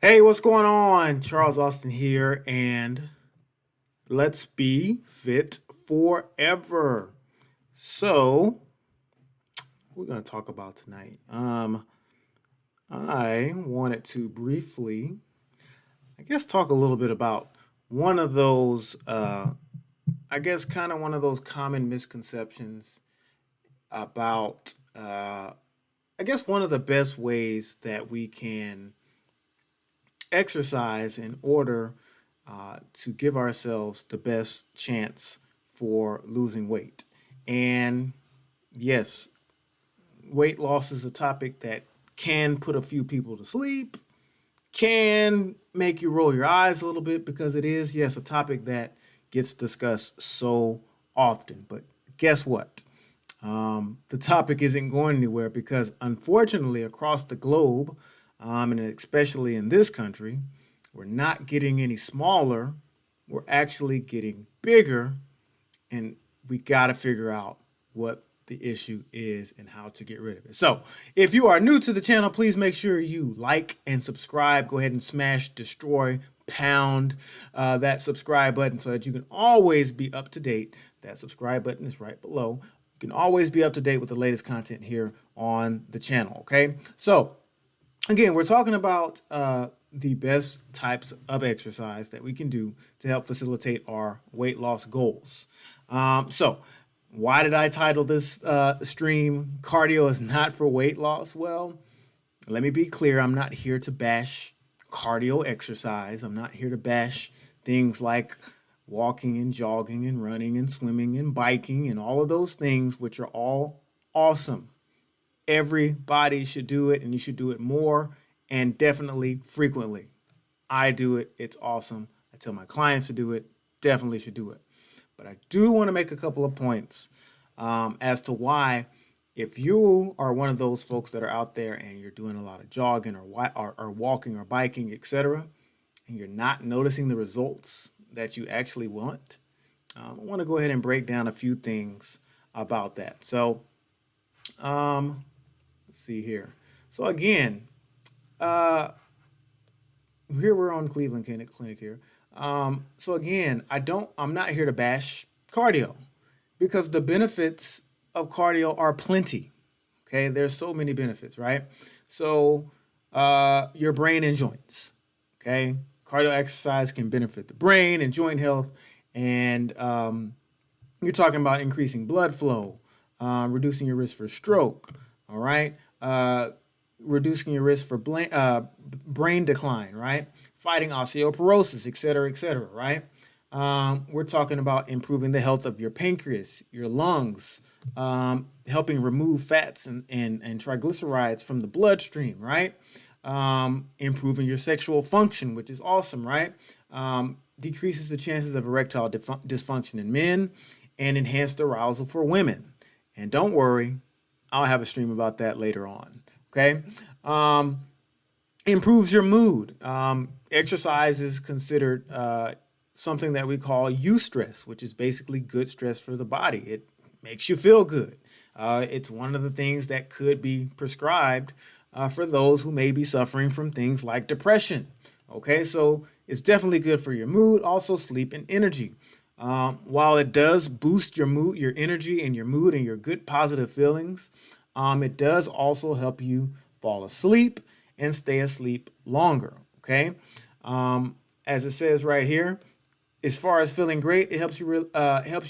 Hey, what's going on? Charles Austin here, and let's be fit forever. So, we're going to talk about tonight. I wanted to briefly, talk a little bit about one of those, kind of one of those common misconceptions about, one of the best ways that we can exercise in order to give ourselves the best chance for losing weight. And yes, weight loss is a topic that can put a few people to sleep, can make you roll your eyes a little bit because it is, yes, a topic that gets discussed so often. But guess what? The topic isn't going anywhere because, unfortunately, across the globe, and especially in this country, we're not getting any smaller. We're actually getting bigger, and we got to figure out what the issue is and how to get rid of it. So, if you are new to the channel, please make sure you like and subscribe. Go ahead and smash, destroy, pound that subscribe button so that you can always be up to date. That subscribe button is right below. You can always be up to date with the latest content here on the channel. Okay, so again, we're talking about the best types of exercise that we can do to help facilitate our weight loss goals. So, why did I title this stream "Cardio is not for weight loss"? Well, let me be clear. I'm not here to bash cardio exercise. I'm not here to bash things like walking and jogging and running and swimming and biking and all of those things, which are all awesome. Everybody should do it, and you should do it more and definitely frequently. I do it. It's awesome. I tell my clients to do it. Definitely should do it. But I do want to make a couple of points as to why, if you are one of those folks that are out there and you're doing a lot of jogging or walking or biking, etc., and you're not noticing the results that you actually want, I want to go ahead and break down a few things about that. So, let's see here. So again, here we're on Cleveland Clinic here. So again, I'm not here to bash cardio because the benefits of cardio are plenty. Okay, there's so many benefits, right? So your brain and joints. Okay, cardio exercise can benefit the brain and joint health, and you're talking about increasing blood flow, reducing your risk for stroke. All right. Reducing your risk for brain decline, right? Fighting osteoporosis, et cetera, right? We're talking about improving the health of your pancreas, your lungs, helping remove fats and triglycerides from the bloodstream, right? Improving your sexual function, which is awesome, right? Decreases the chances of erectile dysfunction in men and enhanced arousal for women. And don't worry, I'll have a stream about that later on. Okay. Improves your mood. Exercise is considered something that we call eustress, which is basically good stress for the body. It makes you feel good. It's one of the things that could be prescribed for those who may be suffering from things like depression. Okay, so it's definitely good for your mood, also sleep and energy. While it does boost your mood, your energy, and your mood and your good positive feelings, it does also help you fall asleep and stay asleep longer. Okay, as it says right here, as far as feeling great, it helps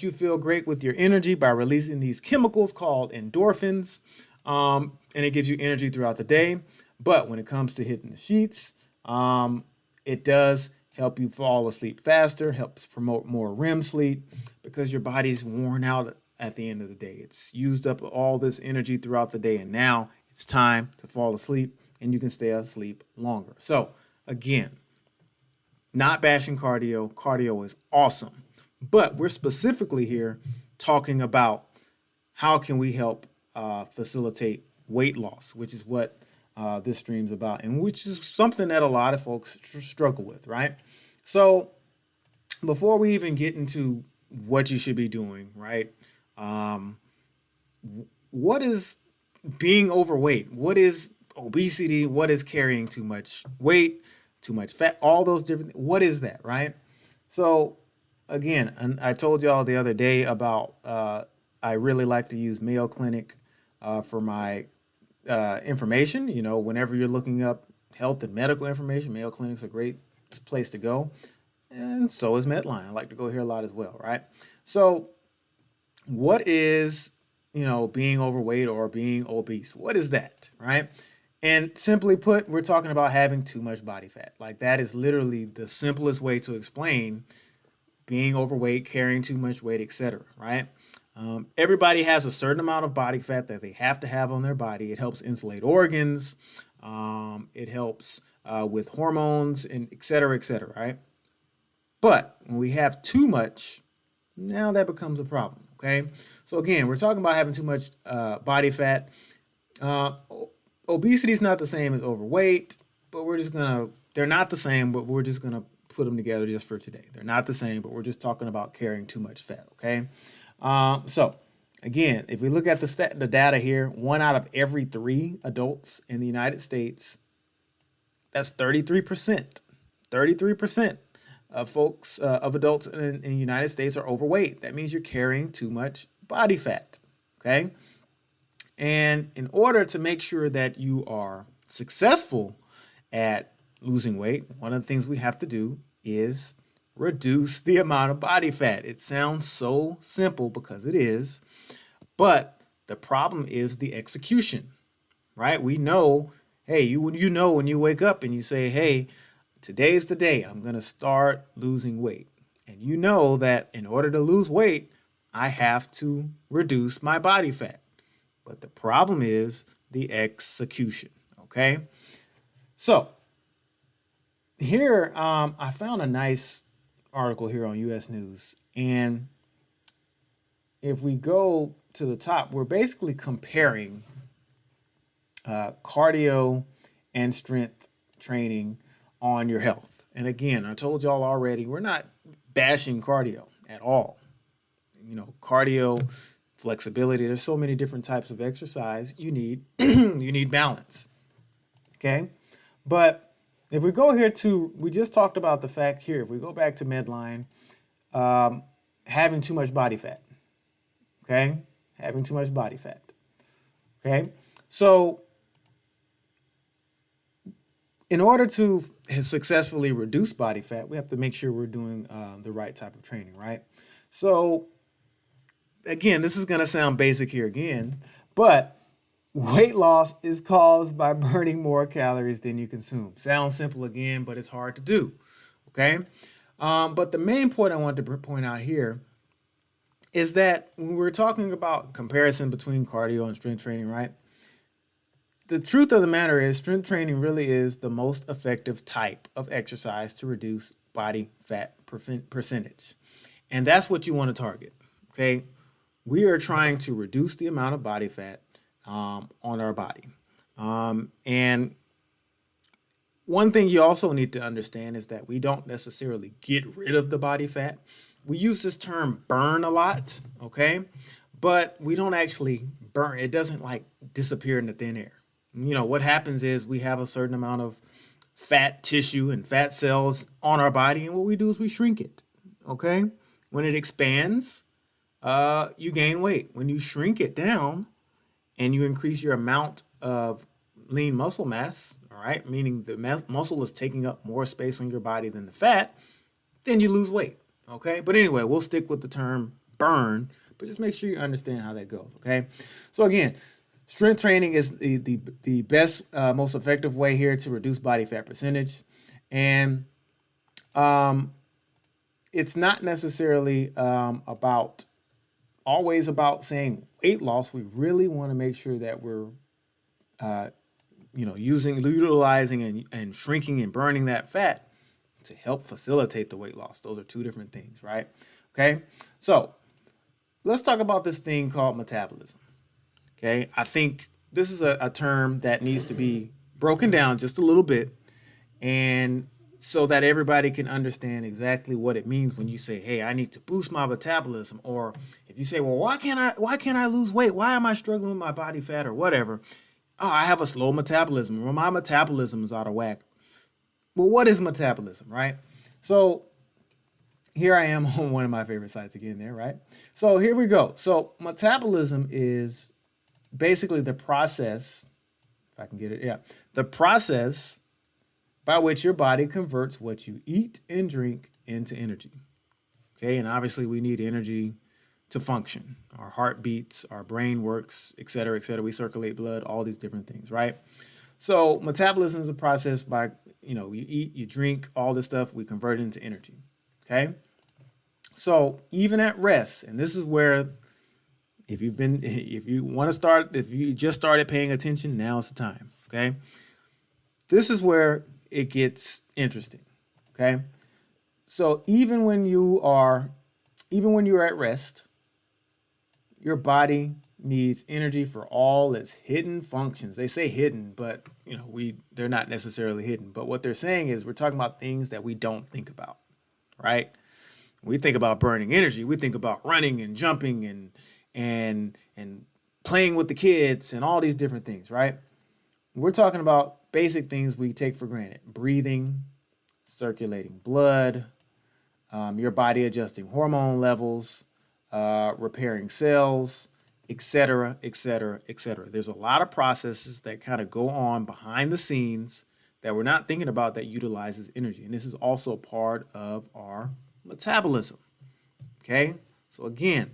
you feel great with your energy by releasing these chemicals called endorphins, and it gives you energy throughout the day. But when it comes to hitting the sheets, it does help you fall asleep faster, helps promote more REM sleep because your body's worn out at the end of the day. It's used up all this energy throughout the day, and now it's time to fall asleep, and you can stay asleep longer. So, again, not bashing cardio. Cardio is awesome. But we're specifically here talking about how can we help facilitate weight loss, which is what this stream's about, and which is something that a lot of folks struggle with, right? So before we even get into what you should be doing, right? What is being overweight? What is obesity? What is carrying too much weight too much fat, all those different, what is that, right? So again, and I told y'all the other day about I really like to use Mayo Clinic for my information. You know, whenever you're looking up health and medical information, Mayo Clinic's a great place to go. And so is Medline. I like to go here a lot as well, right? So, what is, being overweight or being obese? What is that, right? And simply put, we're talking about having too much body fat. Like that is literally the simplest way to explain being overweight, carrying too much weight, etc. Right? Everybody has a certain amount of body fat that they have to have on their body. It helps insulate organs. It helps with hormones and et cetera, right? But when we have too much, now that becomes a problem. Okay. So again, we're talking about having too much body fat. Uh, Obesity is not the same as overweight, but they're not the same, but we're just gonna put them together just for today. They're not the same, but we're just talking about carrying too much fat, okay? So again, if we look at the data here, 1 out of every 3 adults in the United States, that's 33%. 33% of folks, of adults in the United States are overweight. That means you're carrying too much body fat, okay? And in order to make sure that you are successful at losing weight, one of the things we have to do is reduce the amount of body fat. It sounds so simple because it is, but the problem is the execution, right? We know, hey, you know when you wake up and you say, hey, today's the day I'm going to start losing weight. And you know that in order to lose weight, I have to reduce my body fat. But the problem is the execution, okay? So here, I found a nice article here on US News. And if we go to the top, we're basically comparing cardio and strength training on your health. And again, I told y'all already, we're not bashing cardio at all. Cardio, flexibility, there's so many different types of exercise you need. You need balance, okay? But if we go here we just talked about the fact here, if we go back to Medline, having too much body fat, okay? Having too much body fat, okay? So in order to successfully reduce body fat, we have to make sure we're doing the right type of training, right? So again, this is going to sound basic here again, but weight loss is caused by burning more calories than you consume. Sounds simple again, but it's hard to do, okay? But the main point I want to point out here is that when we're talking about comparison between cardio and strength training, right? The truth of the matter is strength training really is the most effective type of exercise to reduce body fat percentage. And that's what you want to target, okay? We are trying to reduce the amount of body fat on our body. And one thing you also need to understand is that we don't necessarily get rid of the body fat. We use this term burn a lot, okay? But we don't actually burn. It doesn't like disappear into thin air. What happens is we have a certain amount of fat tissue and fat cells on our body, and what we do is we shrink it, okay? When it expands, you gain weight. When you shrink it down and you increase your amount of lean muscle mass, all right, meaning the muscle is taking up more space on your body than the fat, then you lose weight, okay? But anyway, we'll stick with the term burn, but just make sure you understand how that goes, okay? So again, strength training is the best, most effective way here to reduce body fat percentage. And it's not necessarily always about saying weight loss. We really want to make sure that we're, utilizing and shrinking and burning that fat to help facilitate the weight loss. Those are two different things, right? Okay, so let's talk about this thing called metabolism. Okay, I think this is a term that needs to be broken down just a little bit, and so that everybody can understand exactly what it means when you say, hey, I need to boost my metabolism. Or if you say, well, why can't I lose weight? Why am I struggling with my body fat or whatever? Oh, I have a slow metabolism, or my metabolism is out of whack. Well, what is metabolism, right? So here I am on one of my favorite sites again there, right? So here we go. So metabolism is basically the process, if I can get it, yeah, the process by which your body converts what you eat and drink into energy. Okay, and obviously we need energy to function. Our heart beats, our brain works, et cetera, et cetera. We circulate blood, all these different things, right? So metabolism is a process by, you eat, you drink, all this stuff, we convert it into energy. Okay. So even at rest, and this is where if you want to start, if you just started paying attention, now is the time. Okay. This is where it gets interesting. Okay. So even when you're at rest, your body needs energy for all its hidden functions. They say hidden, but they're not necessarily hidden. But what they're saying is we're talking about things that we don't think about, right? We think about burning energy. We think about running and jumping and playing with the kids and all these different things, right? We're talking about basic things we take for granted: breathing, circulating blood, your body adjusting hormone levels, repairing cells, etc., etc., etc. There's a lot of processes that kind of go on behind the scenes that we're not thinking about that utilizes energy. And this is also part of our metabolism. Okay? So again,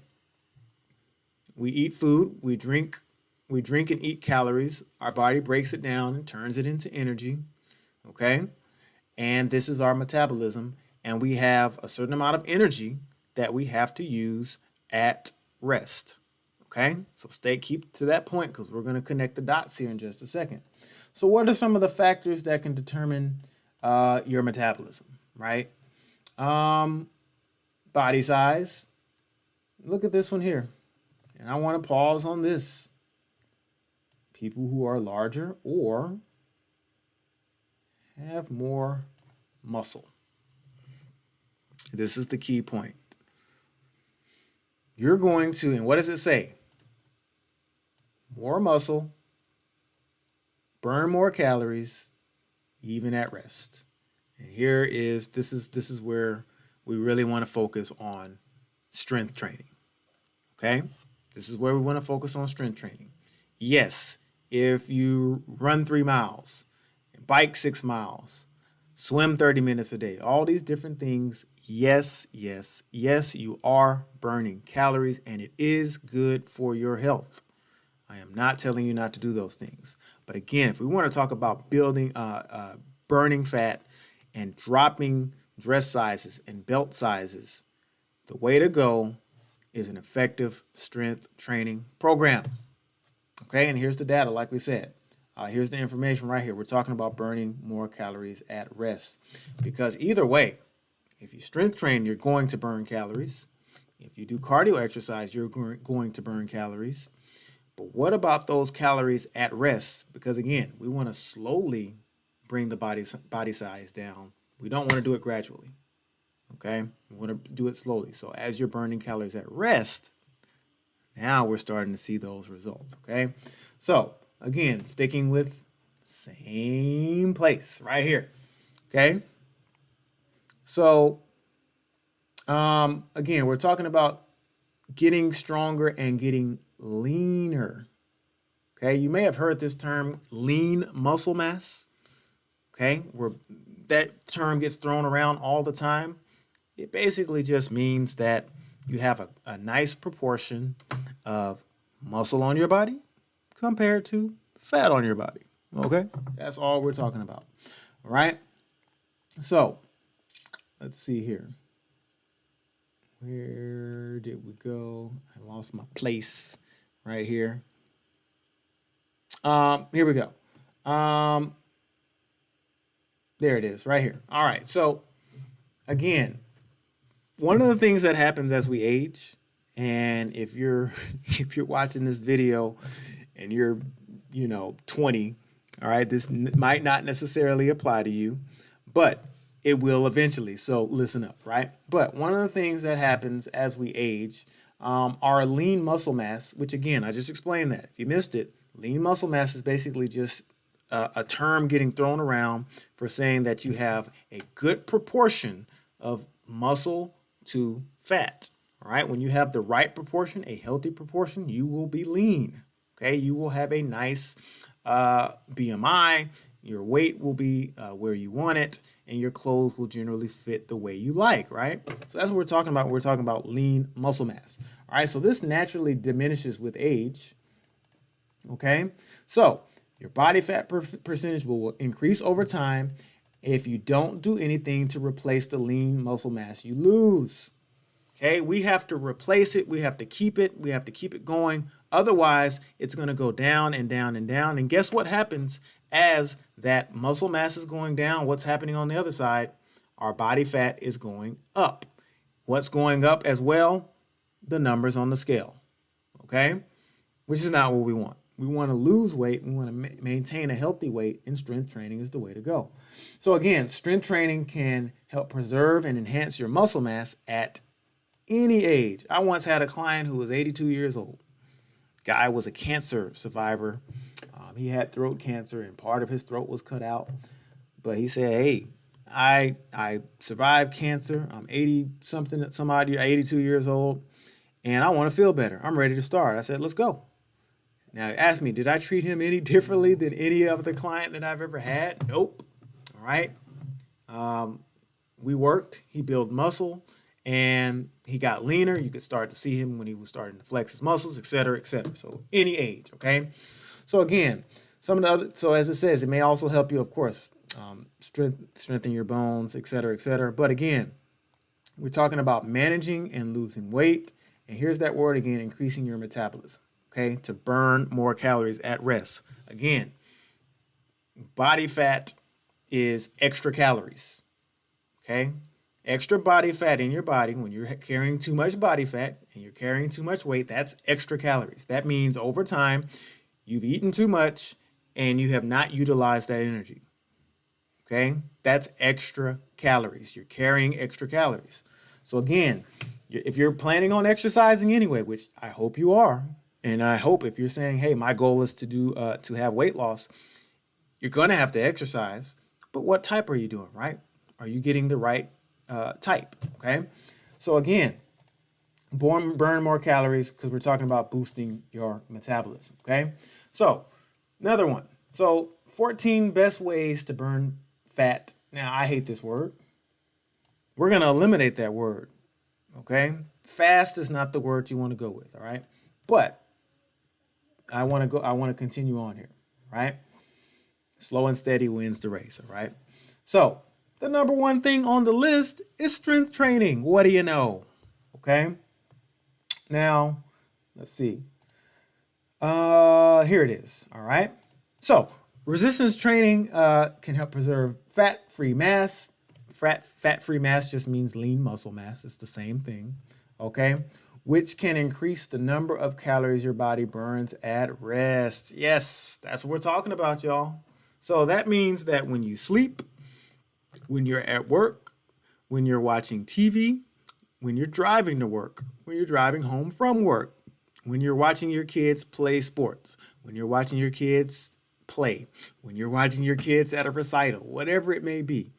we eat food, we drink and eat calories. Our body breaks it down and turns it into energy. Okay? And this is our metabolism. And we have a certain amount of energy that we have to use at rest. Okay? So keep to that point because we're going to connect the dots here in just a second. So what are some of the factors that can determine your metabolism, right? Body size. Look at this one here. And I want to pause on this. People who are larger or have more muscle. This is the key point. You're going to, and what does it say? More muscle, burn more calories, even at rest. And this is where we really want to focus on strength training. Okay? This is where we want to focus on strength training. Yes, if you run 3 miles, bike 6 miles, swim 30 minutes a day, all these different things, yes, you are burning calories and it is good for your health. I am not telling you not to do those things. But again, if we want to talk about burning fat and dropping dress sizes and belt sizes, the way to go is an effective strength training program. Okay, and here's the data, like we said. Here's the information right here. We're talking about burning more calories at rest. Because either way, if you strength train, you're going to burn calories. If you do cardio exercise, you're going to burn calories. But what about those calories at rest? Because again, we want to slowly bring the body size down. We don't want to do it gradually. Okay? We want to do it slowly. So as you're burning calories at rest, now we're starting to see those results. Okay? So again, sticking with same place right here. Okay? So again, we're talking about getting stronger and getting leaner. Okay, you may have heard this term lean muscle mass. Okay, where that term gets thrown around all the time. It basically just means that you have a nice proportion of muscle on your body compared to fat on your body. Okay, that's all we're talking about. All right, so let's see here. Where did we go? I lost my place right here. Here we go. There it is, right here. All right. So again, one of the things that happens as we age, and if you're if you're watching this video and you're 20, all right, this might not necessarily apply to you, but it will eventually. So listen up, right? But one of the things that happens as we age, our lean muscle mass, which again, I just explained that. If you missed it, lean muscle mass is basically just a term getting thrown around for saying that you have a good proportion of muscle to fat. All right. When you have the right proportion, a healthy proportion, you will be lean. Okay. You will have a nice BMI. Your weight will be where you want it, and your clothes will generally fit the way you like, right? So that's what we're talking about. We're talking about lean muscle mass. All right. So this naturally diminishes with age. Okay. So your body fat percentage will increase over time if you don't do anything to replace the lean muscle mass you lose. Okay, we have to replace it. We have to keep it. We have to keep it going. Otherwise, it's going to go down and down and down. And guess what happens as that muscle mass is going down? What's happening on the other side? Our body fat is going up. What's going up as well? The numbers on the scale. Okay, which is not what we want. We want to lose weight. We want to maintain a healthy weight, and strength training is the way to go. So again, strength training can help preserve and enhance your muscle mass at any age. I once had a client who was 82 years old. Guy was a cancer survivor. He had throat cancer, and part of his throat was cut out. But he said, "Hey, I survived cancer. I'm 80 something, some odd year, 82 years old, and I want to feel better. I'm ready to start." I said, "Let's go." Now, ask me, did I treat him any differently than any other client that I've ever had? Nope. All right. We worked. He built muscle. And he got leaner. You could start to see him when he was starting to flex his muscles, et cetera, et cetera. So any age, okay? So again, so as it says, it may also help you, of course, strengthen your bones, et cetera, et cetera. But again, we're talking about managing and losing weight. And here's that word again, increasing your metabolism, okay? To burn more calories at rest. Again, body fat is extra calories, okay? Extra body fat in your body, when you're carrying too much body fat and you're carrying too much weight, that's extra calories. That means over time, you've eaten too much and you have not utilized that energy. Okay? That's extra calories. You're carrying extra calories. So again, if you're planning on exercising anyway, which I hope you are, and I hope if you're saying, hey, my goal is to have weight loss, you're going to have to exercise. But what type are you doing, right? Are you getting the right type? Okay. So again, burn more calories because we're talking about boosting your metabolism. Okay. So another one. So 14 best ways to burn fat. Now, I hate this word. We're going to eliminate that word. Okay. Fast is not the word you want to go with. All right. But I want to continue on here. Right. Slow and steady wins the race. All right. So the number one thing on the list is strength training. What do you know? Okay. Now, let's see. Here it is. All right. So resistance training can help preserve fat-free mass. Fat-free mass just means lean muscle mass. It's the same thing. Okay. Which can increase the number of calories your body burns at rest. Yes, that's what we're talking about, y'all. So that means that when you sleep, when you're at work, when you're watching TV, when you're driving to work, when you're driving home from work, when you're watching your kids play sports, when you're watching your kids play, when you're watching your kids at a recital, whatever it may be,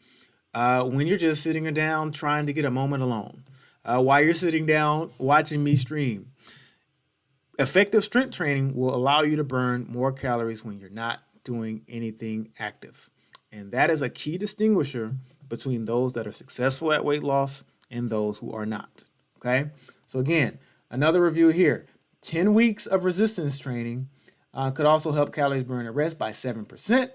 when you're just sitting down trying to get a moment alone, while you're sitting down watching me stream, effective strength training will allow you to burn more calories when you're not doing anything active. And that is a key distinguisher between those that are successful at weight loss and those who are not. Okay. So again, another review here. 10 weeks of resistance training could also help calories burn at rest by 7%.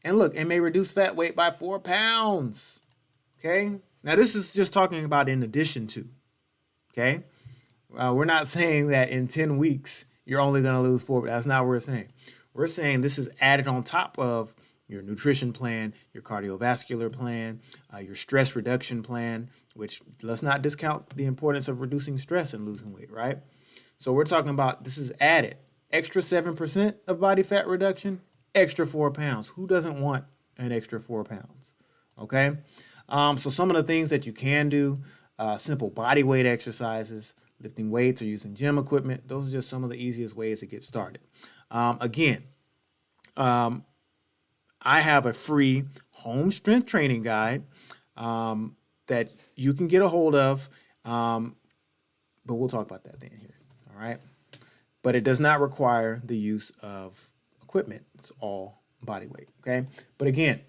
And look, it may reduce fat weight by 4 pounds. Okay. Now this is just talking about in addition to. Okay. We're not saying that in 10 weeks, you're only going to lose 4. That's not what we're saying. We're saying this is added on top of your nutrition plan, your cardiovascular plan, your stress reduction plan, which let's not discount the importance of reducing stress and losing weight, right? So we're talking about this is added. Extra 7% of body fat reduction, extra 4 pounds. Who doesn't want an extra 4 pounds? Okay? So some of the things that you can do, simple body weight exercises, lifting weights or using gym equipment, those are just some of the easiest ways to get started. Again, I have a free home strength training guide that you can get a hold of, but we'll talk about that then here. All right. But it does not require the use of equipment. It's all body weight. Okay. But again,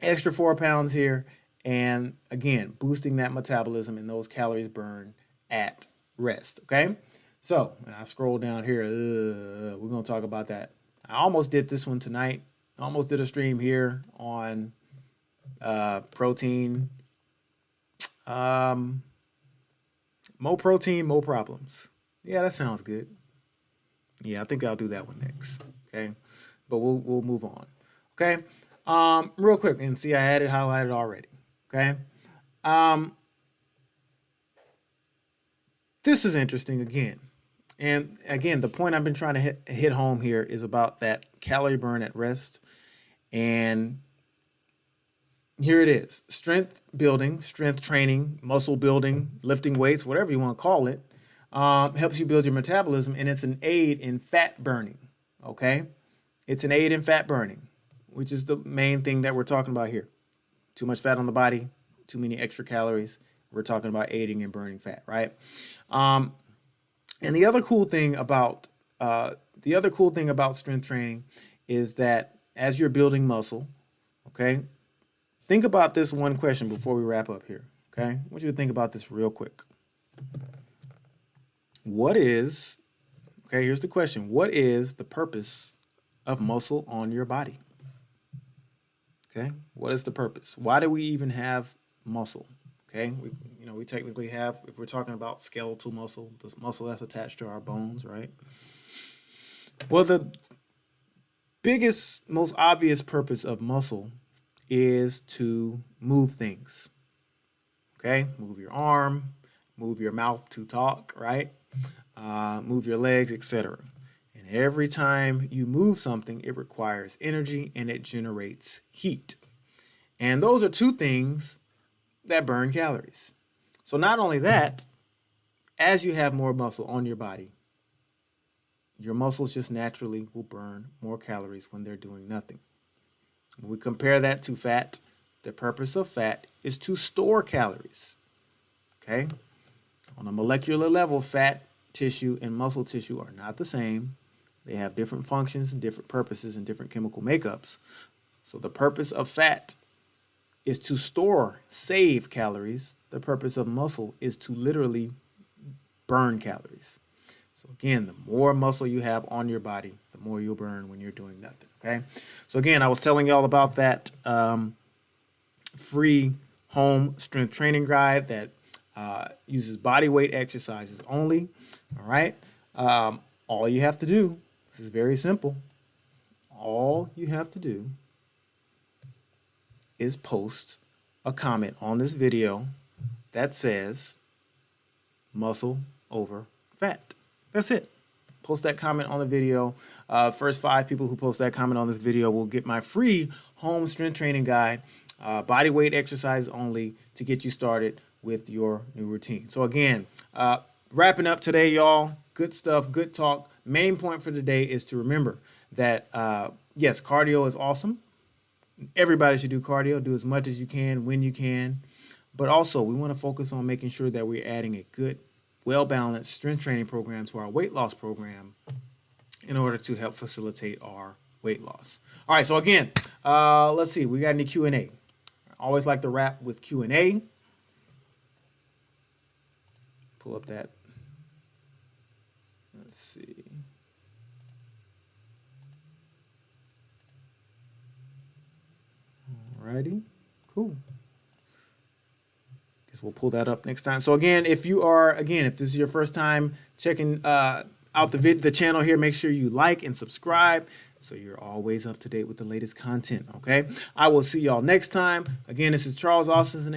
extra 4 pounds here. And again, boosting that metabolism and those calories burned at rest. Okay. So, and I scroll down here. We're going to talk about that. I almost did this one tonight. I almost did a stream here on protein. More protein, more problems. Yeah, that sounds good. Yeah, I think I'll do that one next. Okay. But we'll move on. Okay. Real quick, and see I had it highlighted already. Okay. This is interesting again. And again, the point I've been trying to hit home here is about that calorie burn at rest. And here it is. Strength building, strength training, muscle building, lifting weights, whatever you want to call it, helps you build your metabolism, and it's an aid in fat burning. Okay? It's an aid in fat burning, which is the main thing that we're talking about here. Too much fat on the body, too many extra calories. We're talking about aiding and burning fat, right? And the other cool thing about strength training is that as you're building muscle, okay, think about this one question before we wrap up here. Okay, I want you to think about this real quick. Here's the question. What is the purpose of muscle on your body? Okay, what is the purpose? Why do we even have muscle? Okay, we technically have, if we're talking about skeletal muscle, this muscle that's attached to our bones, right? Well, the biggest, most obvious purpose of muscle is to move things. Okay, move your arm, move your mouth to talk, right? Move your legs, etc. And every time you move something, it requires energy and it generates heat. And those are two things that burn calories. So not only that, as you have more muscle on your body, your muscles just naturally will burn more calories when they're doing nothing. When we compare that to fat, the purpose of fat is to store calories. Okay? On a molecular level, fat tissue and muscle tissue are not the same. They have different functions and different purposes and different chemical makeups. So the purpose of fat is to store, save calories. The purpose of muscle is to literally burn calories. So again, the more muscle you have on your body, the more you'll burn when you're doing nothing. Okay. So again, I was telling y'all about that free home strength training guide that uses body weight exercises only. All right. All you have to do, this is very simple. All you have to do is post a comment on this video that says muscle over fat. That's it. Post that comment on the video. First 5 people who post that comment on this video will get my free home strength training guide, body weight exercise only, to get you started with your new routine. So again, wrapping up today, y'all. Good stuff, good talk. Main point for today is to remember that, yes, cardio is awesome. Everybody should do cardio. Do as much as you can when you can. But also, we want to focus on making sure that we're adding a good, well-balanced strength training program to our weight loss program in order to help facilitate our weight loss. All right, so again, let's see. We got any Q&A? I always like to wrap with Q&A. Pull up that. Let's see. Alrighty, cool. Guess we'll pull that up next time. So again, if this is your first time checking out the channel here, make sure you like and subscribe so you're always up to date with the latest content. Okay, I will see y'all next time. Again, this is Charles Austin